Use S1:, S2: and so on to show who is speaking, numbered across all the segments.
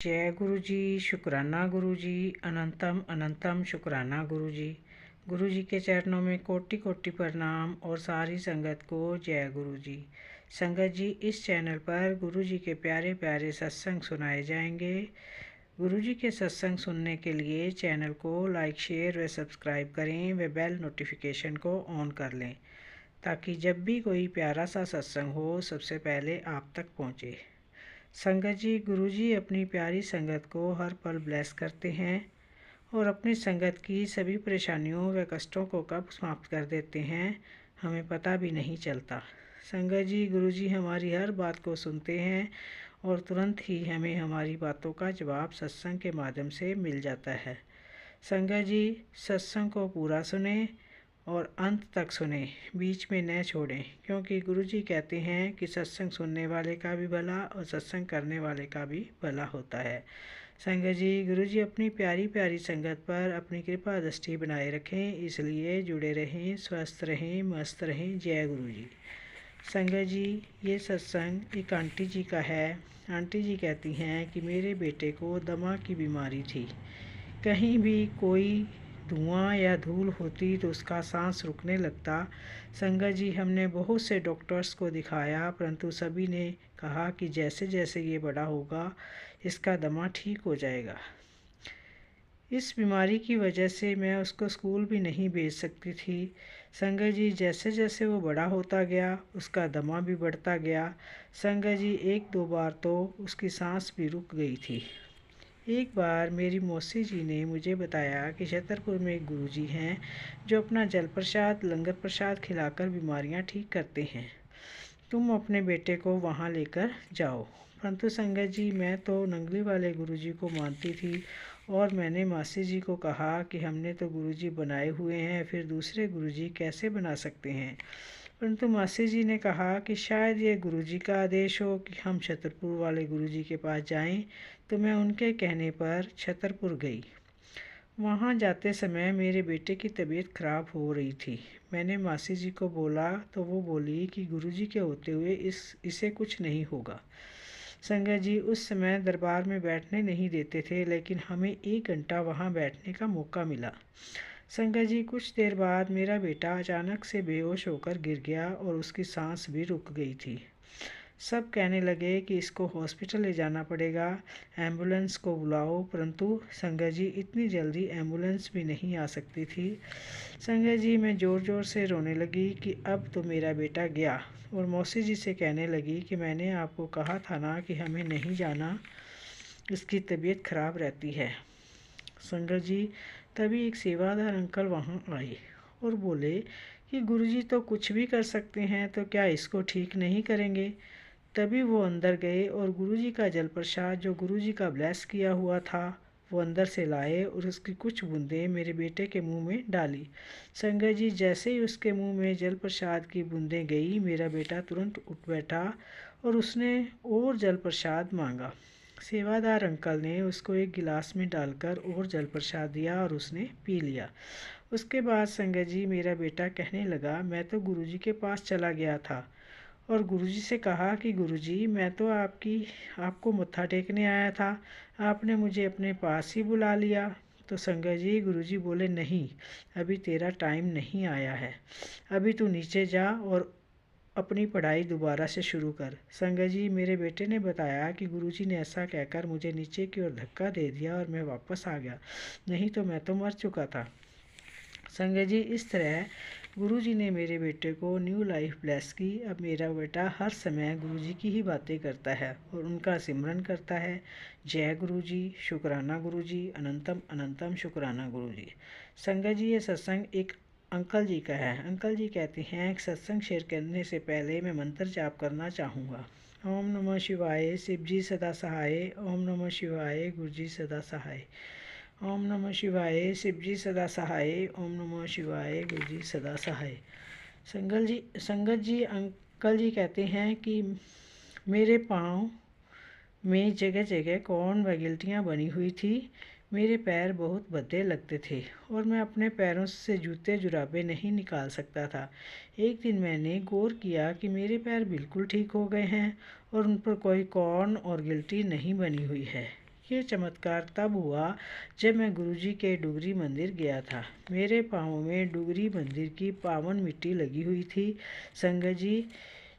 S1: जय गुरु जी, शुक्राना गुरु जी, अनंतम अनंतम शुक्राना गुरु जी। गुरु जी के चरणों में कोटि कोटि प्रणाम और सारी संगत को जय गुरु जी। संगत जी, इस चैनल पर गुरु जी के प्यारे प्यारे सत्संग सुनाए जाएंगे। गुरु जी के सत्संग सुनने के लिए चैनल को लाइक, शेयर व सब्सक्राइब करें व बेल नोटिफिकेशन को ऑन कर लें ताकि जब भी कोई प्यारा सा सत्संग हो सबसे पहले आप तक पहुँचे। संगत जी, गुरु जी अपनी प्यारी संगत को हर पल ब्लेस करते हैं और अपनी संगत की सभी परेशानियों व कष्टों को कब समाप्त कर देते हैं हमें पता भी नहीं चलता। संगत जी, गुरु जी हमारी हर बात को सुनते हैं और तुरंत ही हमें हमारी बातों का जवाब सत्संग के माध्यम से मिल जाता है। संगत जी, सत्संग को पूरा सुने और अंत तक सुने, बीच में न छोड़ें, क्योंकि गुरु जी कहते हैं कि सत्संग सुनने वाले का भी भला और सत्संग करने वाले का भी भला होता है। संगत जी, गुरु जी अपनी प्यारी प्यारी संगत पर अपनी कृपा दृष्टि बनाए रखें, इसलिए जुड़े रहें, स्वस्थ रहें, मस्त रहें। जय गुरु जी। संगत जी, ये सत्संग एक आंटी जी का है। आंटी जी कहती हैं कि मेरे बेटे को दमा की बीमारी थी। कहीं भी कोई धुआं या धूल होती तो उसका सांस रुकने लगता। संगत जी, हमने बहुत से डॉक्टर्स को दिखाया परंतु सभी ने कहा कि जैसे जैसे ये बड़ा होगा इसका दमा ठीक हो जाएगा। इस बीमारी की वजह से मैं उसको स्कूल भी नहीं भेज सकती थी। संगत जी, जैसे जैसे वो बड़ा होता गया उसका दमा भी बढ़ता गया। संगत जी, एक दो बार तो उसकी सांस भी रुक गई थी। एक बार मेरी मौसी जी ने मुझे बताया कि छतरपुर में एक गुरुजी हैं जो अपना जल प्रसाद, लंगर प्रसाद खिलाकर बीमारियां ठीक करते हैं। तुम अपने बेटे को वहां लेकर जाओ। परंतु संगत जी, मैं तो नंगली वाले गुरुजी को मानती थी और मैंने मासी जी को कहा कि हमने तो गुरुजी बनाए हुए हैं, फिर दूसरे गुरुजी कैसे बना सकते हैं। परंतु मासी जी ने कहा कि शायद ये गुरुजी का आदेश हो कि हम छतरपुर वाले गुरुजी के पास जाएं, तो मैं उनके कहने पर छतरपुर गई। वहाँ जाते समय मेरे बेटे की तबीयत खराब हो रही थी। मैंने मासी जी को बोला तो वो बोली कि गुरुजी के होते हुए इसे कुछ नहीं होगा। संगत जी, उस समय दरबार में बैठने नहीं देते थे, लेकिन हमें 1 घंटा वहाँ बैठने का मौका मिला। संगत जी, कुछ देर बाद मेरा बेटा अचानक से बेहोश होकर गिर गया और उसकी सांस भी रुक गई थी। सब कहने लगे कि इसको हॉस्पिटल ले जाना पड़ेगा, एम्बुलेंस को बुलाओ। परंतु संगत जी, इतनी जल्दी एम्बुलेंस भी नहीं आ सकती थी। संगत जी, मैं ज़ोर ज़ोर से रोने लगी कि अब तो मेरा बेटा गया और मौसी जी से कहने लगी कि मैंने आपको कहा था ना कि हमें नहीं जाना, इसकी तबीयत खराब रहती है। संगत जी, तभी एक सेवादार अंकल वहाँ आए और बोले कि गुरुजी तो कुछ भी कर सकते हैं, तो क्या इसको ठीक नहीं करेंगे। तभी वो अंदर गए और गुरुजी का जल प्रसाद जो गुरुजी का ब्लेस किया हुआ था वो अंदर से लाए और उसकी कुछ बूंदें मेरे बेटे के मुंह में डाली। संगत जी, जैसे ही उसके मुंह में जल प्रसाद की बूंदें गई, मेरा बेटा तुरंत उठ बैठा और उसने और जल प्रसाद मांगा। सेवादार अंकल ने उसको एक गिलास में डालकर और जल प्रसाद दिया और उसने पी लिया। उसके बाद संगत जी, मेरा बेटा कहने लगा, मैं तो गुरुजी के पास चला गया था और गुरुजी से कहा कि गुरुजी, मैं तो आपको मत्था टेकने आया था, आपने मुझे अपने पास ही बुला लिया। तो संगत जी, गुरुजी बोले, नहीं, अभी तेरा टाइम नहीं आया है, अभी तू नीचे जा और अपनी पढ़ाई दोबारा से शुरू कर। संगत जी, मेरे बेटे ने बताया कि गुरुजी ने ऐसा कहकर मुझे नीचे की ओर धक्का दे दिया और मैं वापस आ गया, नहीं तो मैं तो मर चुका था। संगत जी, इस तरह गुरुजी ने मेरे बेटे को न्यू लाइफ ब्लेस की। अब मेरा बेटा हर समय गुरुजी की ही बातें करता है और उनका सिमरन करता है। जय गुरुजी, शुक्राना गुरुजी, अनंतम अनंतम शुक्राना गुरुजी। संगत जी, ये सत्संग एक अंकल जी का है। अंकल जी कहते हैं कि सत्संग शेयर करने से पहले मैं मंत्र जाप करना चाहूँगा। ओम नमः शिवाय, शिव जी सदा सहाय। ओम नमः शिवाय, गुरु जी सदा सहाय। ओम नमः शिवाय, शिव जी सदा सहाय। ओम नमः शिवाय, गुरु जी सदा सहाय। संगत जी अंकल जी कहते हैं कि मेरे पाँव में जगह जगह कौन व गिल्टियाँ बनी हुई थी। मेरे पैर बहुत भद्दे लगते थे और मैं अपने पैरों से जूते जुराबे नहीं निकाल सकता था। एक दिन मैंने गौर किया कि मेरे पैर बिल्कुल ठीक हो गए हैं और उन पर कोई कॉर्न और गिल्टी नहीं बनी हुई है। ये चमत्कार तब हुआ जब मैं गुरुजी के डुगरी मंदिर गया था। मेरे पाँव में डुगरी मंदिर की पावन मिट्टी लगी हुई थी। संगत जी,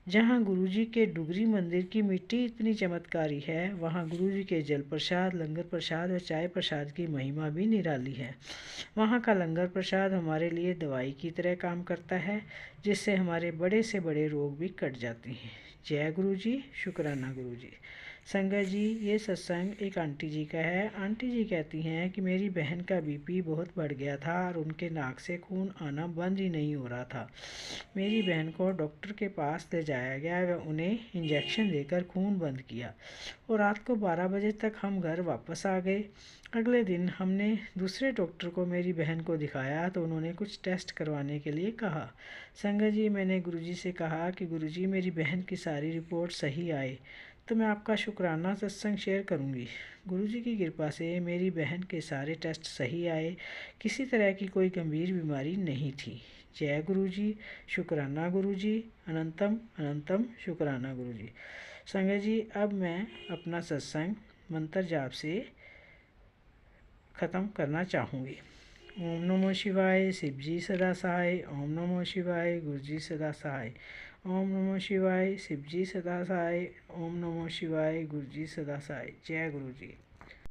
S1: जहाँ गुरुजी के डुगरी मंदिर की मिट्टी इतनी चमत्कारी है, वहाँ गुरुजी के जल प्रसाद, लंगर प्रसाद व चाय प्रसाद की महिमा भी निराली है। वहाँ का लंगर प्रसाद हमारे लिए दवाई की तरह काम करता है, जिससे हमारे बड़े से बड़े रोग भी कट जाते हैं। जय गुरु जी, शुक्राना गुरु जी। संगत जी, ये सत्संग एक आंटी जी का है। आंटी जी कहती हैं कि मेरी बहन का बीपी बहुत बढ़ गया था और उनके नाक से खून आना बंद ही नहीं हो रहा था। मेरी बहन को डॉक्टर के पास ले जाया गया व उन्हें इंजेक्शन देकर खून बंद किया और रात को 12 बजे तक हम घर वापस आ गए। अगले दिन हमने दूसरे डॉक्टर को मेरी बहन को दिखाया तो उन्होंने कुछ टेस्ट करवाने के लिए कहा। संगत जी, मैंने गुरुजी से कहा कि गुरुजी, मेरी बहन की सारी रिपोर्ट सही आए तो मैं आपका शुक्राना सत्संग शेयर करूंगी। गुरुजी की कृपा से मेरी बहन के सारे टेस्ट सही आए, किसी तरह की कोई गंभीर बीमारी नहीं थी। जय गुरुजी, शुक्राना गुरुजी, अनंतम अनंतम शुक्राना गुरुजी। संगत जी, अब मैं अपना सत्संग मंत्र जाप से ख़त्म करना चाहूँगी। ओम नमो शिवाय, शिव जी सदा सहाय। ओम नमो शिवाय, गुरु जी सदा सहाय। ओम नमो शिवाय, शिव जी सदा सहाय। ओम नमो शिवाय, गुरु जी सदा सहाय। जय गुरु जी।